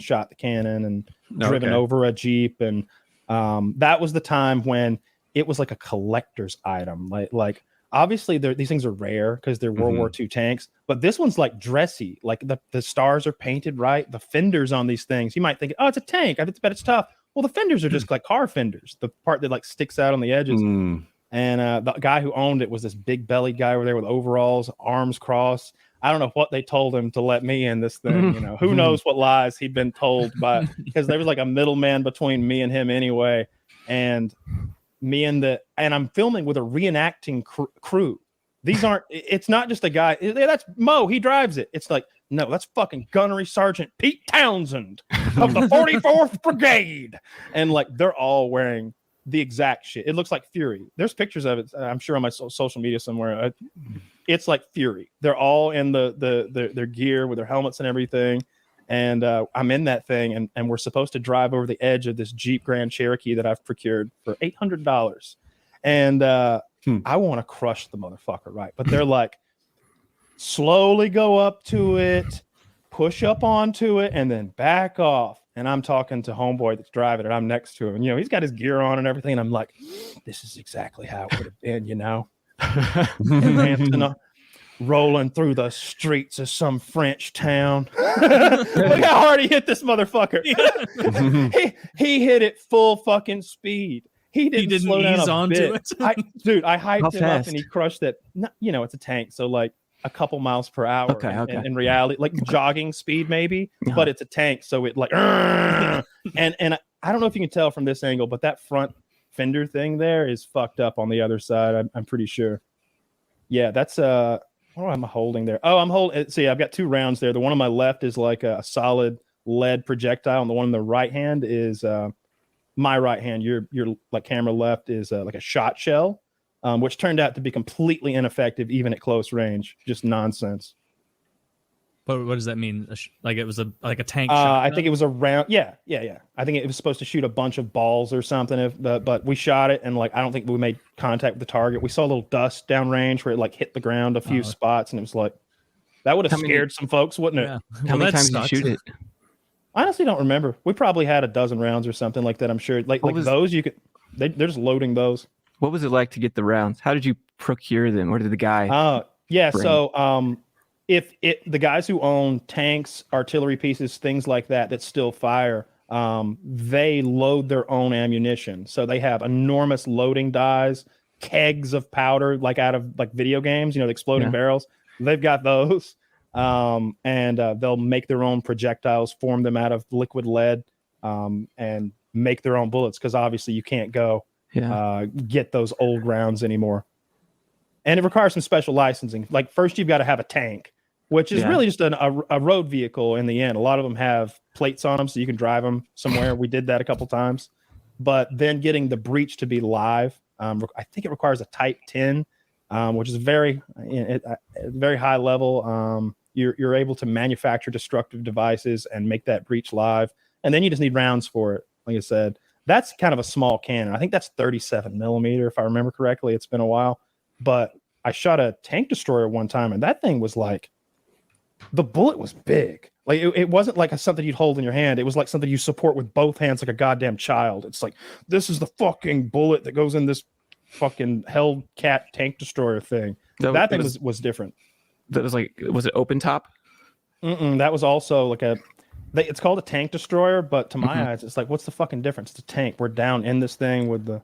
shot the cannon and driven over a Jeep. And that was the time when it was like a collector's item. Like obviously these things are rare because they're World War II tanks, but this one's like dressy. Like the stars are painted right. The fenders on these things, you might think, oh, it's a tank. I bet it's tough. Well, the fenders are just like car fenders, the part that like sticks out on the edges. And the guy who owned it was this big bellied guy over there with overalls, arms crossed. I don't know what they told him to let me in this thing. You know, who knows what lies he'd been told, but because there was like a middleman between me and him anyway. And I'm filming with a reenacting crew. These aren't, it's not just a guy. That's Mo. He drives it. It's like, no, that's fucking Gunnery Sergeant Pete Townsend of the 44th Brigade. And like, they're all wearing the exact shit. It looks like Fury. There's pictures of it. I'm sure on my social media somewhere. It's like Fury. They're all in their gear with their helmets and everything. And I'm in that thing, and we're supposed to drive over the edge of this Jeep Grand Cherokee that I've procured for $800. And I want to crush the motherfucker, right? But they're like, slowly go up to it, push up onto it, and then back off. And I'm talking to homeboy that's driving it. I'm next to him. And, you know, he's got his gear on and everything. And I'm like, this is exactly how it would have been, you know? And rolling through the streets of some French town. Look how hard he hit this motherfucker. He hit it full fucking speed. He didn't slow down a bit. Dude, I hyped him up and he crushed it. You know, it's a tank, so like a couple miles per hour. Okay. In reality, like jogging speed maybe, but it's a tank, so it like and I don't know if you can tell from this angle, but that front fender thing there is fucked up on the other side. I'm pretty sure. Yeah, that's what am I holding there? Oh, I'm holding. See, I've got two rounds there. The one on my left is like a solid lead projectile, and the one on the right hand is my right hand. Your like camera left is like a shot shell, which turned out to be completely ineffective even at close range. Just nonsense. But what does that mean? Like it was a tank shot? I think it was a round. Yeah. I think it was supposed to shoot a bunch of balls or something. But we shot it, and like I don't think we made contact with the target. We saw a little dust downrange where it like hit the ground a few spots, and it was like that would have scared some folks, wouldn't it? Yeah. How many times did you shoot it? I honestly don't remember. We probably had a dozen rounds or something like that. I'm sure. Like those, you could. They're just loading those. What was it like to get the rounds? How did you procure them? Or did the guy? Yeah. Bring? So if the guys who own tanks, artillery pieces, things like that still fire, they load their own ammunition. So they have enormous loading dies, kegs of powder, like out of like video games, you know, the exploding barrels. They've got those. And they'll make their own projectiles, form them out of liquid lead, and make their own bullets. Cause obviously you can't go, get those old rounds anymore. And it requires some special licensing. Like first you've got to have a tank, which is really just a road vehicle in the end. A lot of them have plates on them so you can drive them somewhere. We did that a couple times. But then getting the breech to be live, I think it requires a Type 10, which is very high level. You're able to manufacture destructive devices and make that breech live. And then you just need rounds for it. Like I said, that's kind of a small cannon. I think that's 37 millimeter, if I remember correctly. It's been a while. But I shot a tank destroyer one time, and that thing was like, the bullet was big. Like it wasn't like something you'd hold in your hand. It was like something you support with both hands, like a goddamn child. It's like, this is the fucking bullet that goes in this fucking Hellcat tank destroyer thing. That thing was different. That was like, was it open top? That was also like it's called a tank destroyer, but to my eyes, it's like, what's the fucking difference? It's a tank. We're down in this thing with the,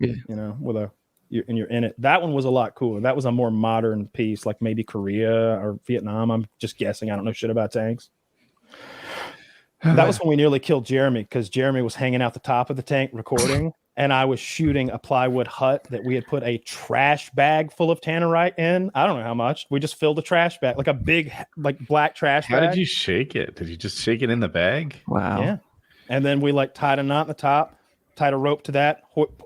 you're in it. That one was a lot cooler. That was a more modern piece, like maybe Korea or Vietnam. I'm just guessing. I don't know shit about tanks. That was when we nearly killed Jeremy, because Jeremy was hanging out the top of the tank recording, and I was shooting a plywood hut that we had put a trash bag full of tannerite in. I don't know how much. We just filled a trash bag, like a big, like black trash bag. How did you shake it? Did you just shake it in the bag? Wow. Yeah. And then we like tied a knot in the top, tied a rope to that,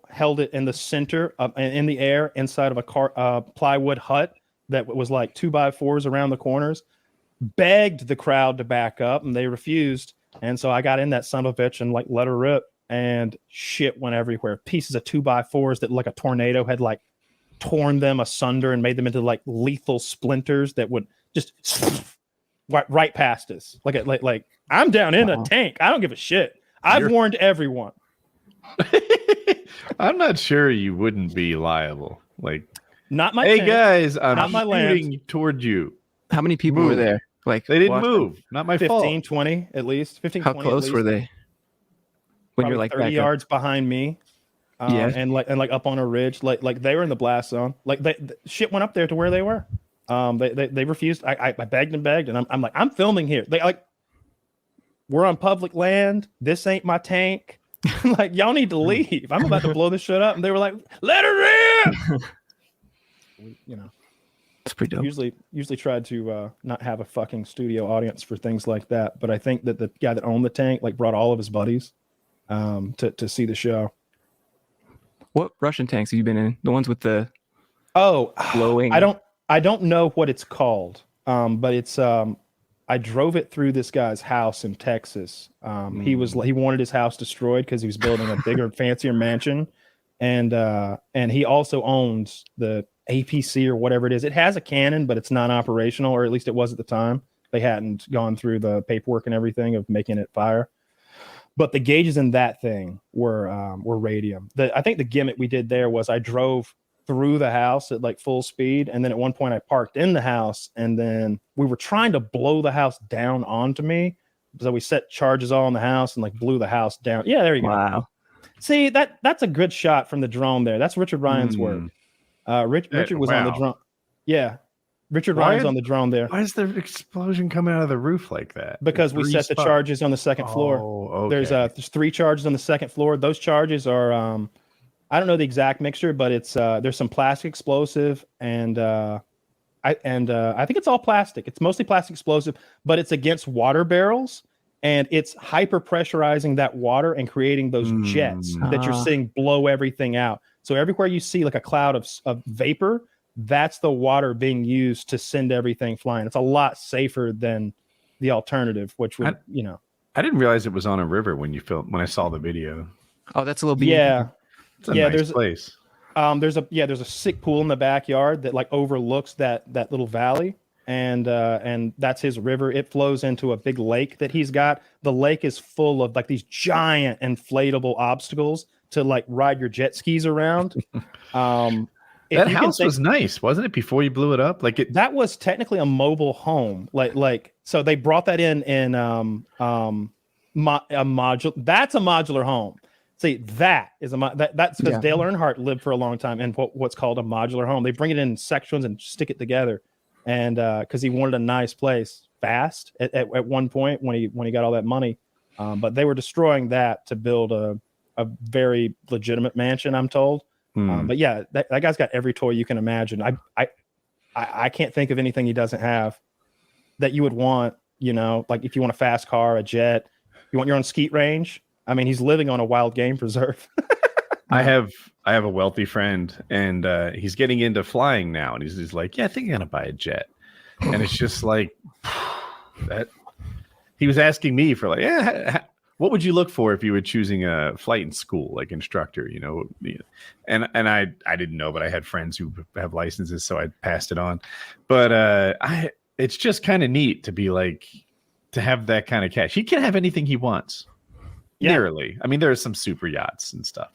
held it in the center in the air inside of a plywood hut that was like 2x4s around the corners, begged the crowd to back up, and they refused. And so I got in that son of a bitch and like let her rip, and shit went everywhere. Pieces of 2x4s that like a tornado had like torn them asunder and made them into like lethal splinters that would just right past us. Like I'm down in a tank. I don't give a shit. I've warned everyone. I'm not sure you wouldn't be liable. Like, not my hey tank, guys, I'm not my shooting land. toward you. How many people were there? Like they didn't move. Not my 15, fault. 20 at least. 15, How 20 close at least. were they? When you're like 30 yards behind me. And like up on a ridge, like they were in the blast zone. Like the shit went up there to where they were. They refused. I begged and begged, and I'm like, I'm filming here. They like, we're on public land. This ain't my tank. Like, y'all need to leave. I'm about to blow this shit up. And they were like, let her in. You know, it's pretty dope. Usually tried to not have a fucking studio audience for things like that. But I think that the guy that owned the tank like brought all of his buddies to see the show. What Russian tanks have you been in? The ones with the glowing. I don't know what it's called. But it's I drove it through this guy's house in Texas. He wanted his house destroyed because he was building a bigger, fancier mansion, and he also owns the APC or whatever it is. It has a cannon, but it's non-operational, or at least it was at the time. They hadn't gone through the paperwork and everything of making it fire. But the gauges in that thing were radium. I think the gimmick we did there was I drove through the house at like full speed, and then at one point I parked in the house, and then we were trying to blow the house down onto me, so we set charges all in the house and like blew the house down. Yeah, there you go. Wow. See, that's a good shot from the drone there. That's Richard Ryan's work. Richard was on the drone. Yeah, Richard Ryan's on the drone there. Why is there explosion coming out of the roof like that? Because we set the charges on the second floor. Okay. There's 3 charges on the second floor. Those charges are I don't know the exact mixture, but it's there's some plastic explosive and I think it's all plastic. It's mostly plastic explosive, but it's against water barrels, and it's hyper pressurizing that water and creating those jets that you're seeing blow everything out. So everywhere you see like a cloud of vapor, that's the water being used to send everything flying. It's a lot safer than the alternative, which would I didn't realize it was on a river when I saw the video. Oh, that's a little bit. Yeah. It's a nice place. There's a sick pool in the backyard that like overlooks that little valley, and that's his river. It flows into a big lake that he's got. The lake is full of like these giant inflatable obstacles to like ride your jet skis around. That house was nice, wasn't it? Before you blew it up, that was technically a mobile home. Like so they brought that in a module. That's a modular home. See, that is that's because Dale Earnhardt lived for a long time in what's called a modular home. They bring it in sections and stick it together, and because he wanted a nice place fast at one point when he got all that money, but they were destroying that to build a very legitimate mansion, I'm told. But yeah, that guy's got every toy you can imagine. I can't think of anything he doesn't have that you would want. You know, like if you want a fast car, a jet, you want your own skeet range. I mean, he's living on a wild game preserve. I have a wealthy friend, and he's getting into flying now, and he's like, yeah, I think I'm gonna buy a jet. And it's just like that. He was asking me for like, what would you look for if you were choosing a flight in school, like instructor, you know? And I didn't know, but I had friends who have licenses, so I passed it on. But it's just kind of neat to be like, to have that kind of cash. He can have anything he wants. Yeah. Nearly. I mean, there are some super yachts and stuff.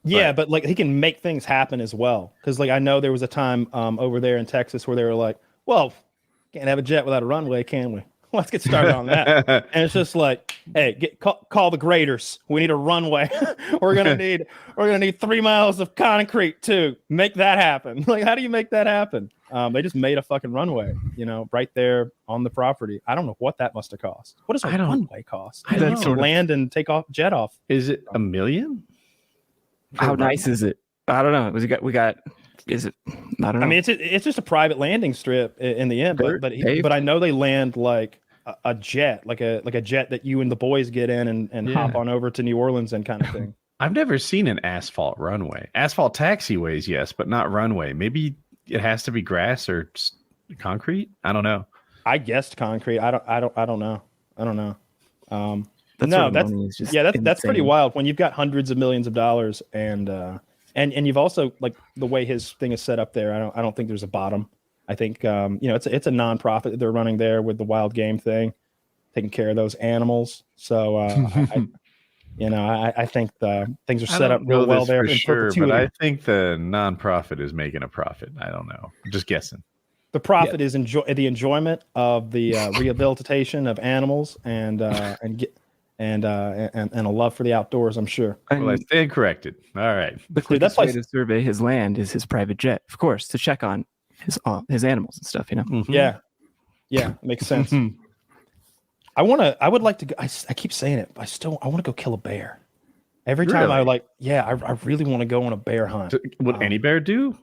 But like he can make things happen as well. Because like I know there was a time over there in Texas where they were like, well, can't have a jet without a runway, can we? Let's get started on that. And it's just like, hey, call the graders. We need a runway. we're gonna need 3 miles of concrete too. Make that happen. Like, how do you make that happen? They just made a fucking runway, right there on the property. I don't know what that must have cost. What does a runway cost? I don't know. Land and take off, jet off. Is it $1 million? How nice is it? I don't know. Is it? I don't know. I mean, it's just a private landing strip in the end, but I know they land like a jet, like a jet that you and the boys get in and hop on over to New Orleans and kind of thing. I've never seen an asphalt runway. Asphalt taxiways, yes, but not runway. Maybe it has to be grass or concrete. I don't know. I guessed concrete. I don't know. That's pretty wild when you've got hundreds of millions of dollars and you've also like the way his thing is set up there. I don't think there's a bottom. I think it's a nonprofit that they're running there with the wild game thing, taking care of those animals. So I think things are set up real well there for sure, but I think the nonprofit is making a profit. I don't know. I'm just guessing. The profit is the enjoyment of the rehabilitation of animals and a love for the outdoors. I'm sure. Well, I stand corrected. All right. The quickest way to survey his land is his private jet, of course, to check on his animals and stuff. Mm-hmm. Yeah, makes sense. I would like to go, I keep saying it, but I want to go kill a bear. Every time I really want to go on a bear hunt. Would any bear do?